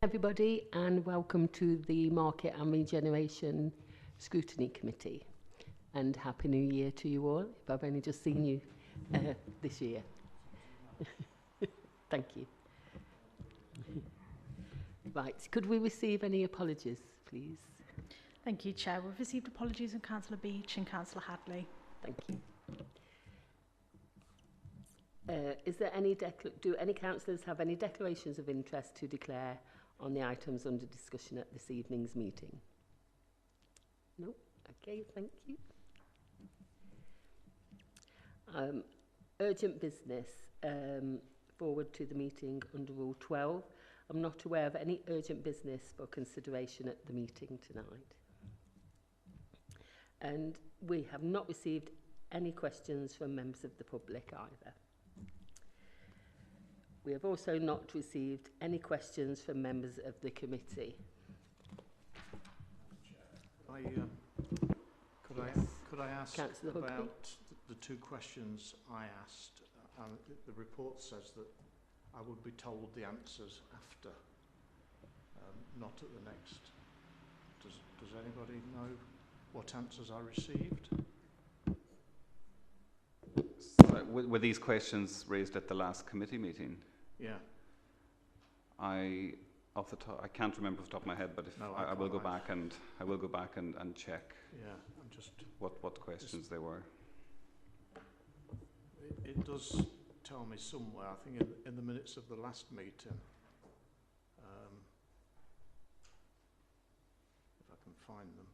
Everybody, and welcome to the Market and Regeneration Scrutiny Committee, and Happy New Year to you all, if I've only just seen you this year. Thank you. Right, could we receive any apologies, please? Thank you, Chair. We've received apologies from Councillor Beach and Councillor Hadley. Thank you. Is there any do any councillors have any declarations of interest to declare on the items under discussion at this evening's meeting? No? Okay, thank you. Urgent business forward to the meeting under Rule 12. I'm not aware of any urgent business for consideration at the meeting tonight. And we have not received any questions from members of the public either. We have also not received any questions from members of the committee. Could I ask Councillor about Hugby? the two questions I asked? The report says that I would be told the answers after, not at the next. Does anybody know what answers I received? So, were these questions raised at the last committee meeting? Yeah. I can't remember off the top of my head, but if No, I will go back and check. Yeah, I'm just what questions they were. It does tell me somewhere. I think in the minutes of the last meeting. If I can find them.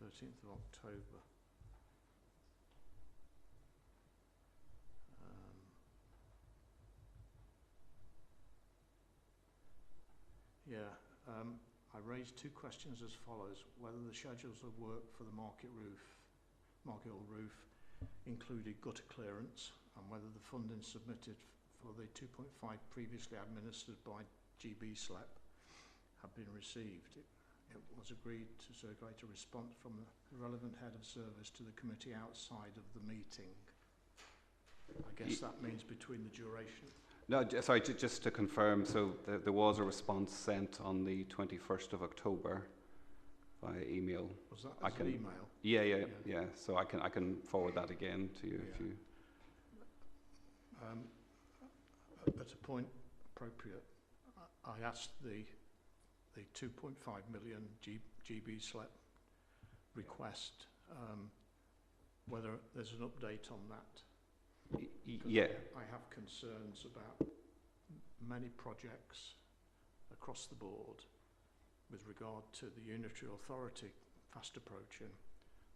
13th of October. I raised two questions as follows: whether the schedules of work for the Market Hill roof included gutter clearance, and whether the funding submitted for the 2.5 previously administered by GB SLEP had been received. It was agreed to circulate a response from the relevant head of service to the committee outside of the meeting. I guess that means between the duration. No, sorry, just to confirm, so there was a response sent on the 21st of October via email. Was that as an email? Yeah. So I can forward that again to you if you. At a point appropriate, I asked the 2.5 million GB SLEP request, whether there's an update on that. Yeah. I have concerns about many projects across the board with regard to the unitary authority fast approaching,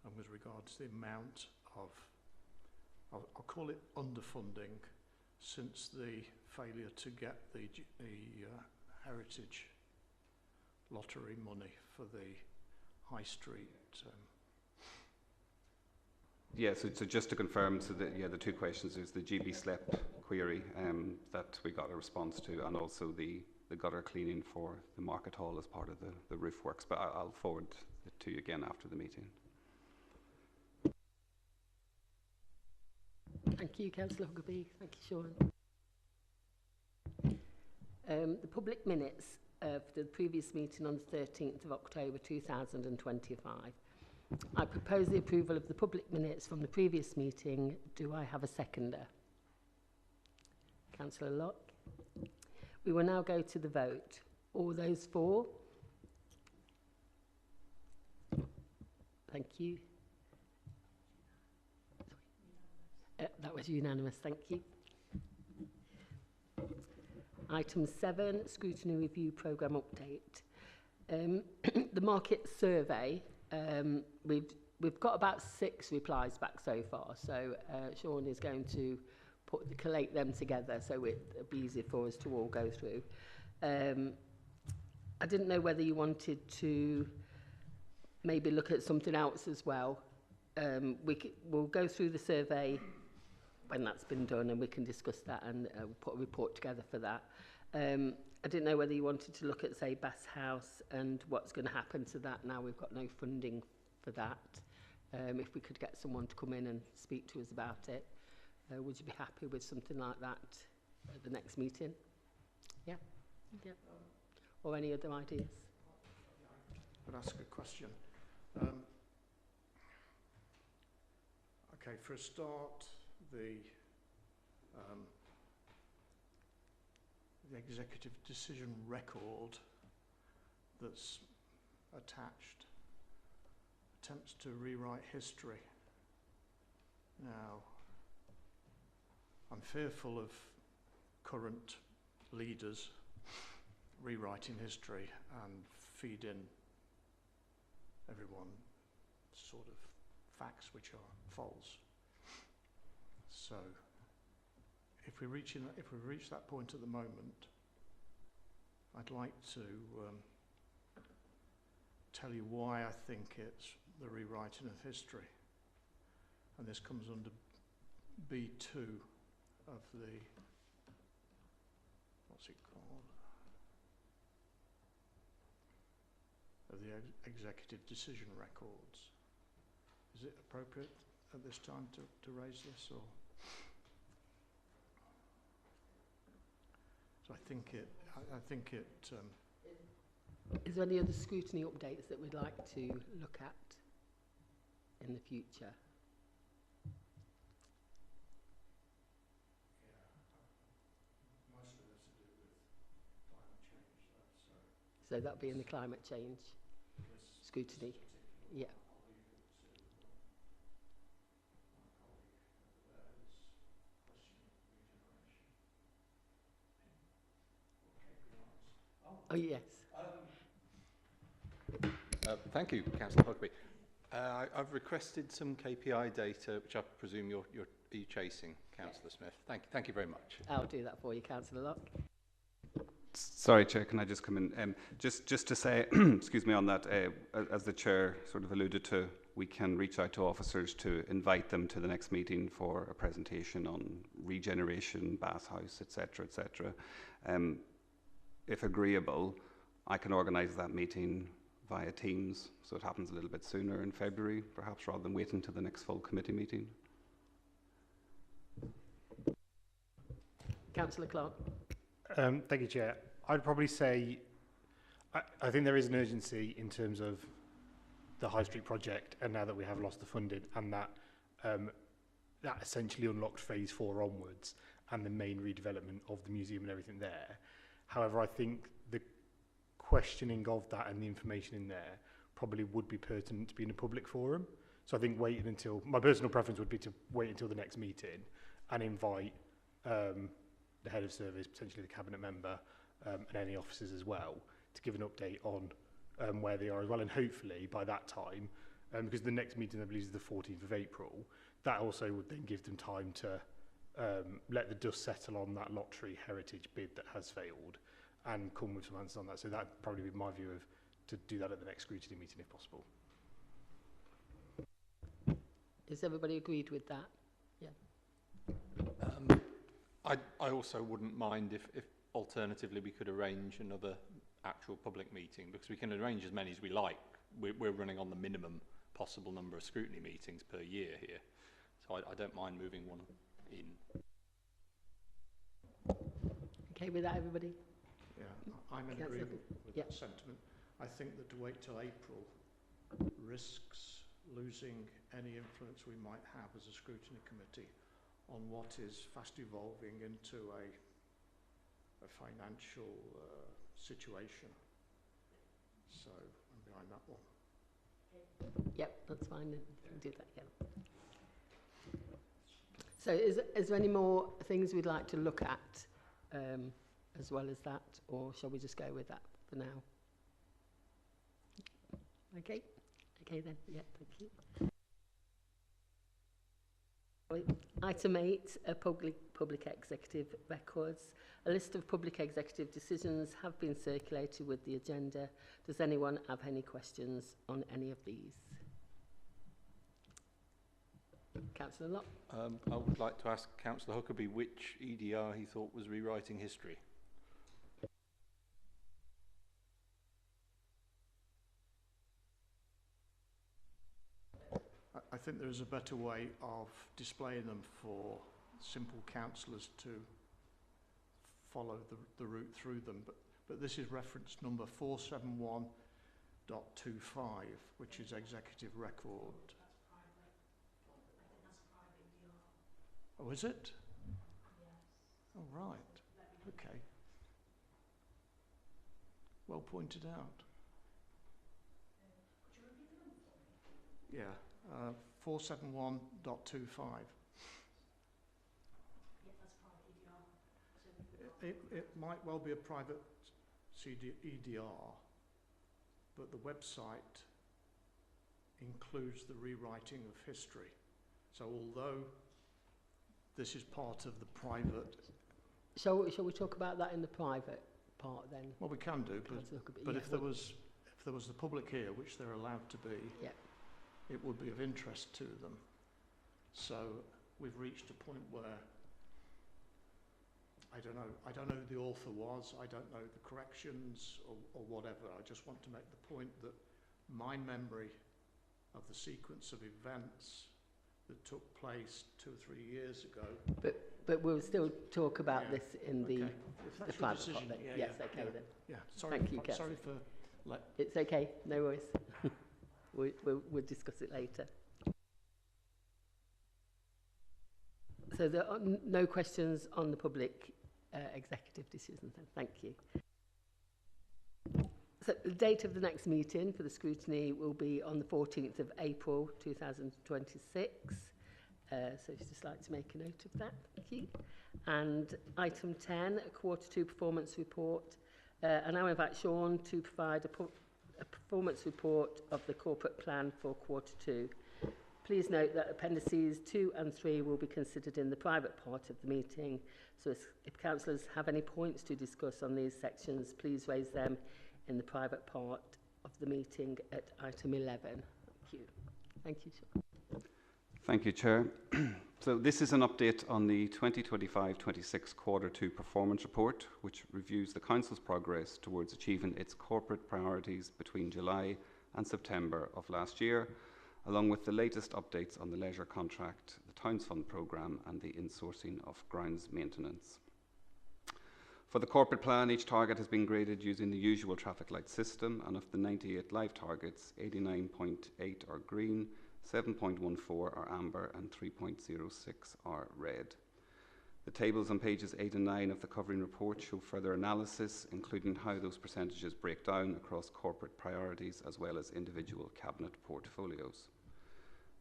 and with regard to the amount of, I'll call it underfunding, since the failure to get the heritage lottery money for the High Street. Yeah, so just to confirm, so the two questions is the GB SLEP query that we got a response to, and also the gutter cleaning for the Market Hall as part of the roof works. But I'll forward it to you again after the meeting. Thank you, Councillor Hugby. Thank you, Sean. The public minutes of the previous meeting on the 13th of October 2025. I propose the approval of the public minutes from the previous meeting. Do I have a seconder? Councillor Locke. We will now go to the vote. All those for? Thank you. That was unanimous, thank you. Item 7, Scrutiny Review Programme Update. The market survey, we've got about 6 replies back so far, so Sean is going to collate them together so it'll be easier for us to all go through. I didn't know whether you wanted to maybe look at something else as well. We'll go through the survey when that's been done, and we can discuss that and put a report together for that. I didn't know whether you wanted to look at, say, Bass House and what's going to happen to that now we've got no funding for that. if we could get someone to come in and speak to us about it. Would you be happy with something like that at the next meeting? Yeah? Yeah. Or any other ideas? I'd ask a question. Okay, for a start, the executive decision record that's attached attempts to rewrite history. Now, I'm fearful of current leaders rewriting history and feeding everyone sort of facts which are false. So, if we reach that point at the moment, I'd like to tell you why I think it's the rewriting of history, and this comes under B2 of the what's it called? Of the executive decision records. Is it appropriate at this time to raise this, or? So I think it. Is there any other scrutiny updates that we'd like to look at in the future? Most of it's to do with climate change. So that'll be in the climate change scrutiny. Yeah. I'll leave it to my colleague over there who's questioning regeneration. KPIs. Oh yes. Thank you, Councillor Huckabee. I've requested some KPI data, which I presume you're chasing, Councillor Smith. Thank you very much. I'll do that for you, Councillor Locke. Sorry, Chair, can I just come in? Just to say, excuse me, on that, as the Chair sort of alluded to, we can reach out to officers to invite them to the next meeting for a presentation on regeneration, Bath House, etc., etc. If agreeable, I can organise that meeting via Teams, so it happens a little bit sooner in February, perhaps, rather than waiting to the next full committee meeting. Councillor Clark. Thank you, Chair. I'd probably say I think there is an urgency in terms of the High Street project, and now that we have lost the funding, and that that essentially unlocked phase 4 onwards and the main redevelopment of the museum and everything there. However, I think the questioning of that and the information in there probably would be pertinent to be in a public forum. So I think waiting until, my personal preference would be to wait until the next meeting and invite the head of service, potentially the cabinet member, and any officers as well, to give an update on where they are as well. And hopefully by that time, because the next meeting I believe is the 14th of April, that also would then give them time to let the dust settle on that lottery heritage bid that has failed and come with some answers on that. So that'd probably be my view of to do that at the next scrutiny meeting if possible. Is everybody agreed with that? Yeah. I also wouldn't mind if alternatively we could arrange another actual public meeting, because we can arrange as many as we like. We're running on the minimum possible number of scrutiny meetings per year here, so I don't mind moving one in. Okay with that, everybody? Yeah, I'm in agreement with that sentiment. I think that to wait till April risks losing any influence we might have as a scrutiny committee on what is fast evolving into a financial situation. So I'm behind that one. Yep, that's fine. You can do that, yeah. So is there any more things we'd like to look at as well as that, or shall we just go with that for now? Okay. Okay then, yeah, thank you. Item 8, public executive records. A list of public executive decisions have been circulated with the agenda. Does anyone have any questions on any of these? Councillor Locke. I would like to ask Councillor Huckabee which EDR he thought was rewriting history. think there is a better way of displaying them for simple councillors to follow the route through them. But this is reference number 471.25, which is executive record. Oh, is it? Oh, right. Okay. Well pointed out. Yeah, 471.25. It might well be a private EDR, but the website includes the rewriting of history. So although this is part of the private... Shall we talk about that in the private part then? Well, we can do, but yeah, if there was the public here, which they're allowed to be, yeah, it would be of interest to them. So we've reached a point where I don't know who the author was, I don't know the corrections or whatever. I just want to make the point that my memory of the sequence of events that took place 2 or 3 years ago. But we'll still talk about this in the If private decision, part then. yeah, Yes, yeah, okay yeah. then. Yeah, sorry, Thank you, sorry for... It's okay, no worries. We'll discuss it later. So there are no questions on the public executive decisions then. Thank you. So the date of the next meeting for the scrutiny will be on the 14th of April 2026. So if you'd just like to make a note of that, thank you. And item 10, a Q2 performance report. I now invite Sean to provide a performance report of the corporate plan for Q2. Please note that appendices 2 and 3 will be considered in the private part of the meeting. So if councillors have any points to discuss on these sections, please raise them in the private part of the meeting at item 11. Thank you. Thank you, Sean. Thank you, Chair. So this is an update on the 2025-26 Q2 performance report, which reviews the Council's progress towards achieving its corporate priorities between July and September of last year, along with the latest updates on the leisure contract, the Towns Fund programme and the insourcing of grounds maintenance. For the corporate plan, each target has been graded using the usual traffic light system, and of the 98 live targets, 89.8 are green, 7.14 are amber and 3.06 are red. The tables on pages 8 and 9 of the covering report show further analysis, including how those percentages break down across corporate priorities as well as individual cabinet portfolios.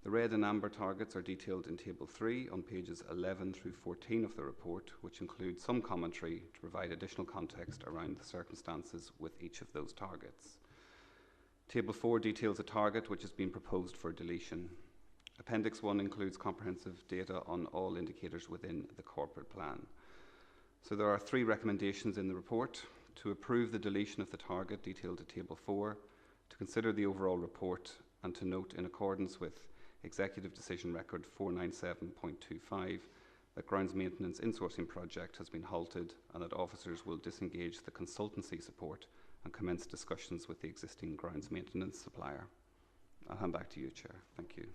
The red and amber targets are detailed in Table 3 on pages 11 through 14 of the report, which includes some commentary to provide additional context around the circumstances with each of those targets. Table 4 details a target which has been proposed for deletion. Appendix 1 includes comprehensive data on all indicators within the corporate plan. So there are 3 recommendations in the report: to approve the deletion of the target detailed at Table 4, to consider the overall report, and to note, in accordance with Executive Decision Record 497.25, that grounds maintenance insourcing project has been halted and that officers will disengage the consultancy support and commence discussions with the existing grounds maintenance supplier. I'll hand back to you, Chair. Thank you.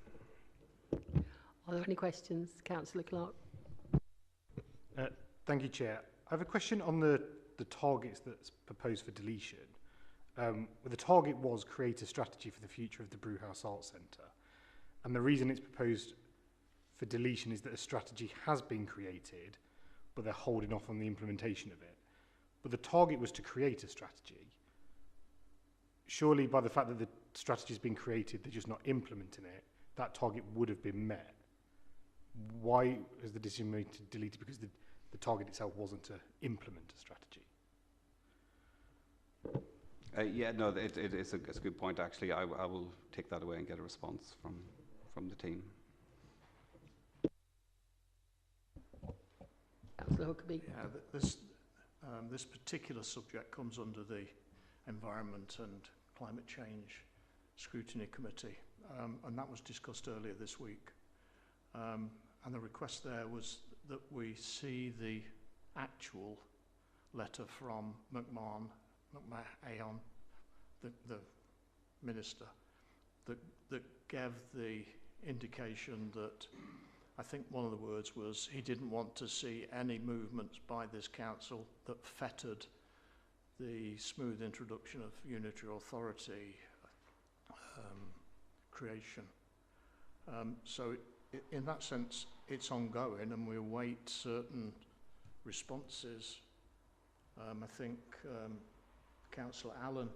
Are there any questions? Councillor Clark. Thank you, Chair. I have a question on the targets that's proposed for deletion. The target was create a strategy for the future of the Brewhouse Arts Centre. And the reason it's proposed for deletion is that a strategy has been created, but they're holding off on the implementation of it. But the target was to create a strategy. Surely by the fact that the strategy has been created, they're just not implementing it, that target would have been met. Why is the decision made to delete it? Because the target itself wasn't to implement a strategy. Yeah, no, it's a good point, actually. I will take that away and get a response from the team. Councillor Huckabee. Yeah, this particular subject comes under the Environment and Climate Change Scrutiny Committee, and that was discussed earlier this week. And the request there was that we see the actual letter from McMahon, the Minister, that gave the indication that I think one of the words was he didn't want to see any movements by this council that fettered the smooth introduction of unitary authority creation. So in that sense, it's ongoing, and we await certain responses. I think Councillor Allen,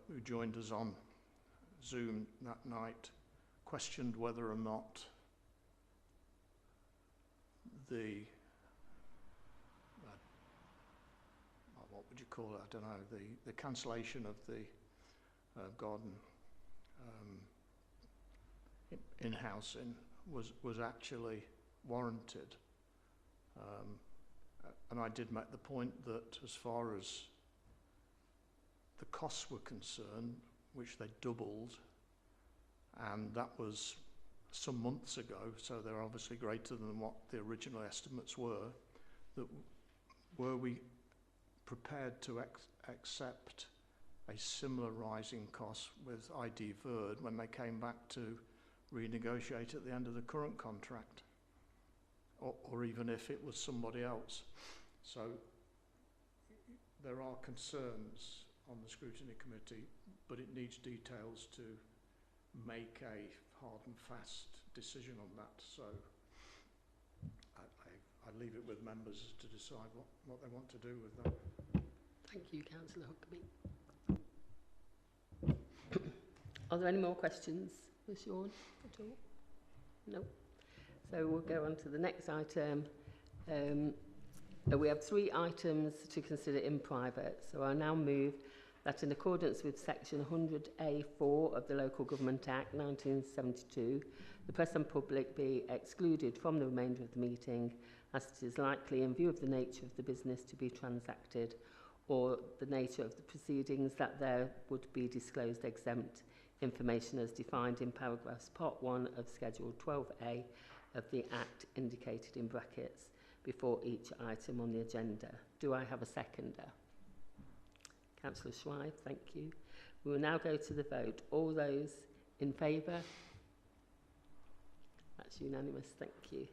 who joined us on Zoom that night, questioned whether or not the what would you call it? I don't know. The cancellation of the garden in-housing was actually warranted. And I did make the point that as far as the costs were concerned, which they doubled, and that was some months ago, so they're obviously greater than what the original estimates were, that were we prepared to accept a similar rising cost with ID Verd when they came back to renegotiate at the end of the current contract, or even if it was somebody else. So there are concerns on the Scrutiny Committee, but it needs details to make a hard and fast decision on that. So I leave it with members to decide what they want to do with that. Thank you, Councillor Huckabee. Are there any more questions for Sean at all? No. So we'll go on to the next item. We have 3 items to consider in private. So I now move that in accordance with section 100A4 of the Local Government Act 1972, the press and public be excluded from the remainder of the meeting as it is likely, in view of the nature of the business to be transacted or the nature of the proceedings, that there would be disclosed exempt information as defined in paragraphs part 1 of Schedule 12A of the Act indicated in brackets before each item on the agenda. Do I have a seconder? Councillor Schweib, thank you. We will now go to the vote. All those in favour? That's unanimous, thank you.